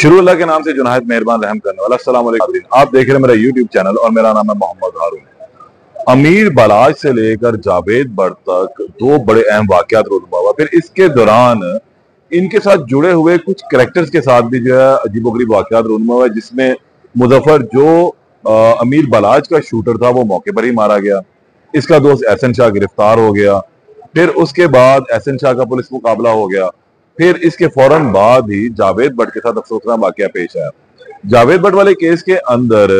शुरू अल्लाह के नाम से जो नहायत मेहरबान रहम करने वाला। अस्सलाम वालेकुम। आप देख रहे हैं मेरा यूट्यूब चैनल और मेरा नाम है मोहम्मद हारून। अमीर बलाज से लेकर जावेद भट्ट तक दो बड़े अहम वाकयात रोज़ हुआ। फिर इसके दौरान इनके साथ जुड़े हुए कुछ कैरेक्टर्स के साथ भी जो है अजीबोगरीब वाकयात रोज़ हुआ, जिसमें मुजफ्फर जो अमीर बलाज का शूटर था वो मौके पर ही मारा गया। इसका दोस्त एहसन शाह गिरफ्तार हो गया। फिर उसके बाद एहसन शाह का पुलिस मुकाबला हो गया। फिर इसके फौरन बाद ही जावेद भट्ट के साथ अफसोसनाक वाकया पेश आया। जावेद भट्ट वाले केस के अंदर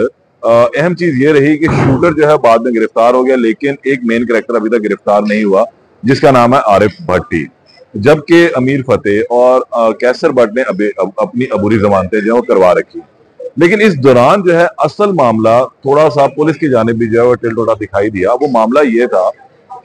अहम चीज ये रही कि शूटर जो है बाद में गिरफ्तार हो गया, लेकिन एक मेन कैरेक्टर अभी तक गिरफ्तार नहीं हुआ, जिसका नाम है आरिफ भट्टी। जबकि अमीर फतेह और कैसर भट्ट ने अपनी अबूरी जमानतें जो है वो करवा रखी। लेकिन इस दौरान जो है असल मामला थोड़ा सा पुलिस की जानिब भी जो है वो टिल-टोटा दिखाई दिया। वो मामला ये था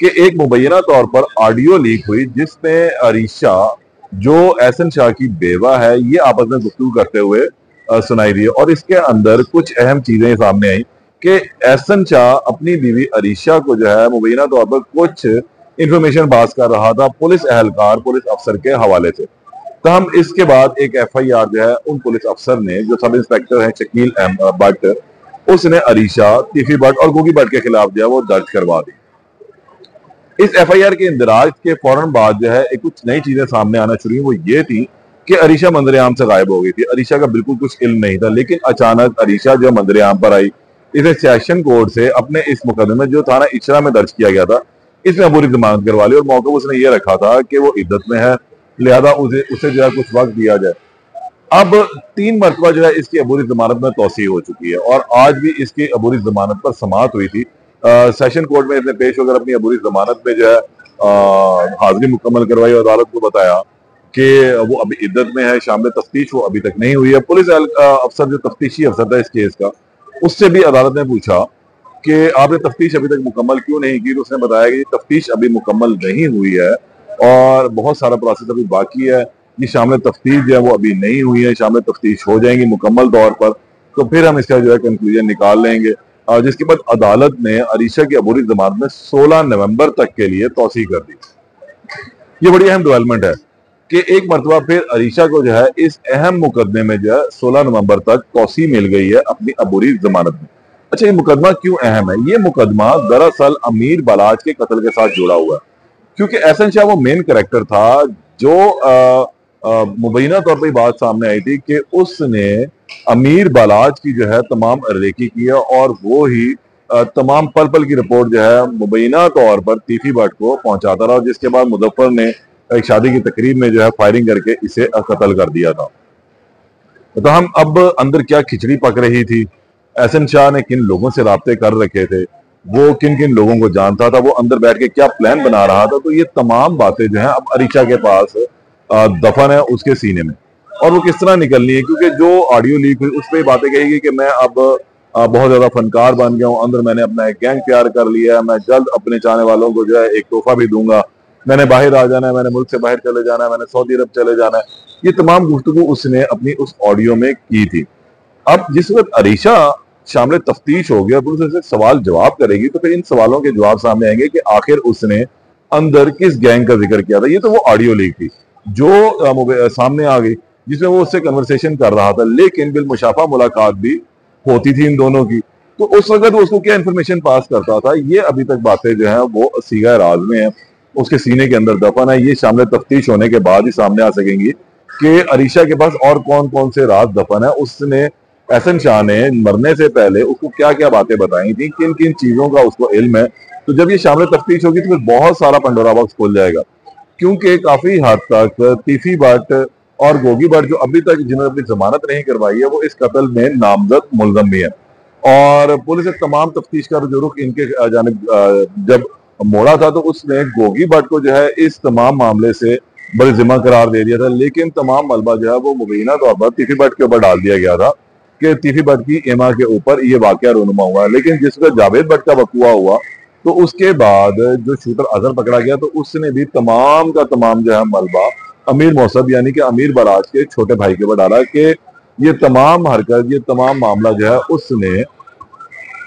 कि एक मुबैना तौर पर ऑडियो लीक हुई, जिसमें अरीशा जो एहसन शाह की बेवा है ये आपस में गुफ्तगू करते हुए सुनाई दी। और इसके अंदर कुछ अहम चीजें सामने आई कि एहसन शाह अपनी बीवी अरीशा को जो है मुबैना तौर पर कुछ इंफॉर्मेशन पास कर रहा था पुलिस एहलकार, पुलिस अफसर के हवाले से। तो हम इसके बाद एक FIR जो है उन पुलिस अफसर ने, जो सब इंस्पेक्टर है शकील भट्ट, उसने अरीशा, तीफी भट्ट और गोगी भट्ट के खिलाफ जो है वो दर्ज करवा दी। इस FIR के इंदराज के फौरन बाद जो है एक कुछ नई चीजें सामने आना शुरू हुई। वो ये थी कि अरीशा मंजर-ए-आम से गायब हो गई थी। अरीशा का बिल्कुल कुछ इल्म नहीं था, लेकिन अचानक अरीशा जो मंजर-ए-आम पर आई, इसे सेशन कोर्ट से अपने इस मुकदमे जो थाना इचरा में दर्ज किया गया था इसमें अबूरी जमानत करवा ली। और मौका उसने ये रखा था कि वो इद्दत में है, लिहाजा उसे जो है कुछ वक्त दिया जाए। अब 3 मरतबा जो है इसकी अबूरी जमानत में तौसी हो चुकी है और आज भी इसकी अबूरी जमानत पर समाअत हुई थी। सेशन कोर्ट में इसने पेश होकर अपनी अबूरी जमानत में जो है हाजिरी मुकम्मल करवाई और अदालत को बताया कि वो अभी इद्दत में है, शामिल तफ्तीश वो अभी तक नहीं हुई है। पुलिस अफसर जो तफ्तीशी अफसर था इस केस का, उससे भी अदालत ने पूछा कि आपने तफ्तीश अभी तक मुकम्मल क्यों नहीं की, तो उसने बताया कि तफ्तीश अभी मुकम्मल नहीं हुई है और बहुत सारा प्रोसेस अभी बाकी है। ये शामिल तफ्तीश जो है वो अभी नहीं हुई है, शामिल तफ्तीश हो जाएंगी मुकम्मल तौर पर तो फिर हम इसका जो है कंक्लूजन निकाल लेंगे। जिसके बाद अदालत ने अरीशा की अबूरी जमानत में 16 नवंबर तक के लिए तौसी कर दी। ये बड़ी अहम डेवलपमेंट है कि एक मरतबा फिर अरीशा को जो है इस अहम मुकदमे में जो है 16 नवंबर तक तौसी मिल गई है अपनी अबूरी जमानत में। अच्छा, ये मुकदमा क्यों अहम है? ये मुकदमा दरअसल अमीर बलाज के कत्ल के साथ जुड़ा हुआ है, क्योंकि एहसन शाह वो मेन कैरेक्टर था जो मुबैना तौर पर बात सामने आई थी कि उसने अमीर बलाज की जो है तमाम रेकी की है और वो ही तमाम पल पल की रिपोर्ट जो है मुबैना तौर पर तीफी भट्ट को पहुंचाता रहा, जिसके बाद मुजफ्फर ने एक शादी की तकरीब में जो है फायरिंग करके इसे कत्ल कर दिया था। तो हम अब अंदर क्या खिचड़ी पक रही थी, एहसन शाह ने किन लोगों से राब्ते कर रखे थे, वो किन किन लोगों को जानता था, वो अंदर बैठ के क्या प्लान बना रहा था, तो ये तमाम बातें जो है अब अरीशा के पास दफन है उसके सीने में। और वो किस तरह निकलनी है, क्योंकि जो ऑडियो लीक हुई उस पर बातें कहेगी कि मैं अब बहुत ज्यादा फनकार बन गया हूँ, अंदर मैंने अपना एक गैंग तैयार कर लिया है, मैं जल्द अपने चाहने वालों को जो है एक तोहफा भी दूंगा, मैंने बाहर आ जाना है, मैंने मुल्क से बाहर चले जाना है, मैंने सऊदी अरब चले जाना है। ये तमाम गुफ्तगू उसने अपनी उस ऑडियो में की थी। अब जिस वक्त अरीशा शामिल तफ्तीश हो गया, पुलिस उससे सवाल जवाब करेगी, तो फिर इन सवालों के जवाब सामने आएंगे कि आखिर उसने अंदर किस गैंग का जिक्र किया था। ये तो वो ऑडियो लीक थी जो सामने आ गई, जिसमें वो उससे कन्वर्सेशन कर रहा था, लेकिन बिलमुशाफा मुलाकात भी होती थी इन दोनों की। तो उस वक्त उसको क्या इन्फॉर्मेशन पास करता था, ये अभी तक बातें जो है वो सीगा राज में है, उसके सीने के अंदर दफन है। ये शामिल तफ्तीश होने के बाद ही सामने आ सकेंगी कि अरीशा के पास और कौन कौन से राज दफन है, उसने एहसन शाह ने मरने से पहले उसको क्या क्या बातें बताई थी, किन किन चीजों का उसको इल्म है। तो जब ये शामिल तफ्तीश होगी तो फिर बहुत सारा पंडोरा बॉक्स खुल जाएगा, क्योंकि काफी हद तक तीफी भट्ट और गोगी भट्ट जो अभी तक जिन्होंने अपनी जमानत नहीं करवाई है, वो इस कत्ल में नामजद मुलजम भी है। और पुलिस ने तमाम तफ्तीश का जो रुख इनके जानिब जब मोड़ा था, तो उसने गोगी भट्ट को जो है इस तमाम मामले से बड़ी जिम्मा करार दे दिया था, लेकिन तमाम मलबा जो है वो मुबैना तौर पर तीफी भट्ट के ऊपर डाल दिया गया था कि तीफी भट्ट की एमा के ऊपर ये वाकया रूनुमा हुआ है। लेकिन जिस वक्त जावेद भट्ट का वकूआ हुआ तो उसके बाद जो शूटर अजहर पकड़ा गया, तो उसने भी तमाम का तमाम जो है मलबा अमीर मौसब यानी कि अमीर बराज के छोटे भाई के ऊपर डाला कि ये तमाम हरकत, ये तमाम मामला जो है उसने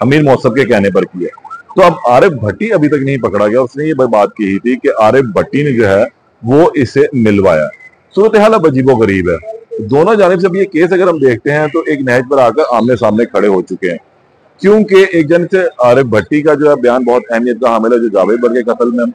अमीर मौसब के कहने पर किया। तो अब आरिफ भट्टी अभी तक नहीं पकड़ा गया। उसने ये बात की थी कि आरिफ भट्टी ने जो है वो इसे मिलवाया। सूरत हाल अब अजीबो गरीब है। दोनों जानिब से अब ये केस अगर हम देखते हैं तो एक नहज पर आकर आमने सामने खड़े हो चुके हैं, क्योंकि एक जन से आरिफ भट्टी का जो है बयान बहुत अहमियत का हामिल है, जो जावेद बर्ग के कत्ल में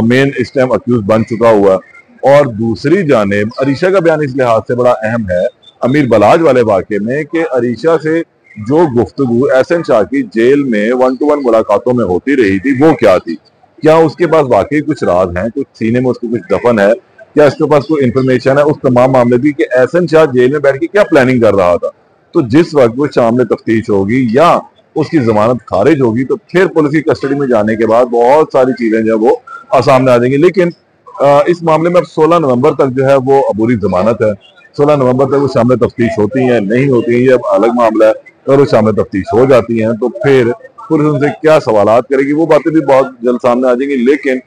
मेन इस टाइम अक्यूज बन चुका हुआ, और दूसरी जानिब अरीशा का बयान इस लिहाज से बड़ा अहम है अमीर बलाज वाले वाक़े में कि अरीशा से जो गुफ्तगू एहसन शाह की जेल में 1-to-1 मुलाकातों में होती रही थी वो क्या थी, क्या उसके पास वाकई कुछ राज हैं, कुछ सीने में उसको कुछ दफन है, क्या इसके पास कोई इंफॉर्मेशन है उस तमाम मामले की कि एहसन शाह जेल में बैठ के क्या प्लानिंग कर रहा था। तो जिस वक्त वो सामने तफ्तीश होगी या उसकी जमानत खारिज होगी तो फिर पुलिस की कस्टडी में जाने के बाद बहुत सारी चीजें जो वो सामने आ जाएंगी। लेकिन इस मामले में अब 16 नवंबर तक जो है वो अबूरी जमानत है। 16 नवंबर तक वो सामने तफ्तीश होती है नहीं होती है ये अब अलग मामला है। अगर वो सामने तफ्तीश हो जाती हैं तो फिर पुलिस उनसे क्या सवालात करेगी वो बातें भी बहुत जल्द सामने आ जाएंगी। लेकिन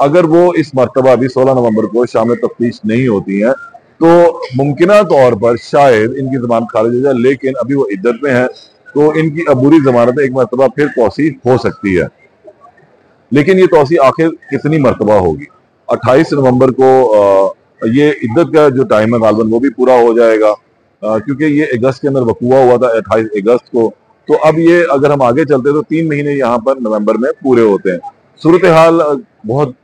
अगर वो इस मरतबा भी 16 नवंबर को सामने तफ्तीश नहीं होती है तो मुमकिना तौर पर शायद इनकी जमानत खारिज हो जाए, लेकिन अभी वो इद्दत में है तो इनकी अबूरी जमानत एक मरतबा फिर तौसी हो सकती है। लेकिन ये तौसी आखिर कितनी मरतबा होगी? 28 नवंबर को ये इद्दत का जो टाइम है गालबन वो भी पूरा हो जाएगा, क्योंकि ये अगस्त के अंदर वकूआ हुआ था 28 अगस्त को। तो अब ये अगर हम आगे चलते तो 3 महीने यहाँ पर नवंबर में पूरे होते हैं। सूरत हाल बहुत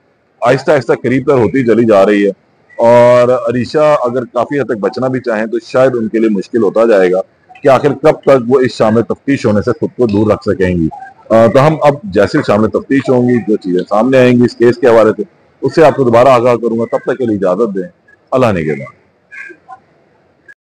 आहिस्ता आहिस्ता करीब तर होती चली जा रही है, और अरीशा अगर काफी हद तक बचना भी चाहें तो शायद उनके लिए मुश्किल होता जाएगा कि आखिर कब तक वो इस शामिल तफ्तीश होने से खुद को दूर रख सकेंगी। तो हम अब जैसे शामिल तफ्तीश होंगी, जो चीजें सामने आएंगी इस केस के हवाले से, उससे आपको दोबारा आगाह करूंगा। तब तक के लिए इजाजत दें। अल्लाह ने के बाद।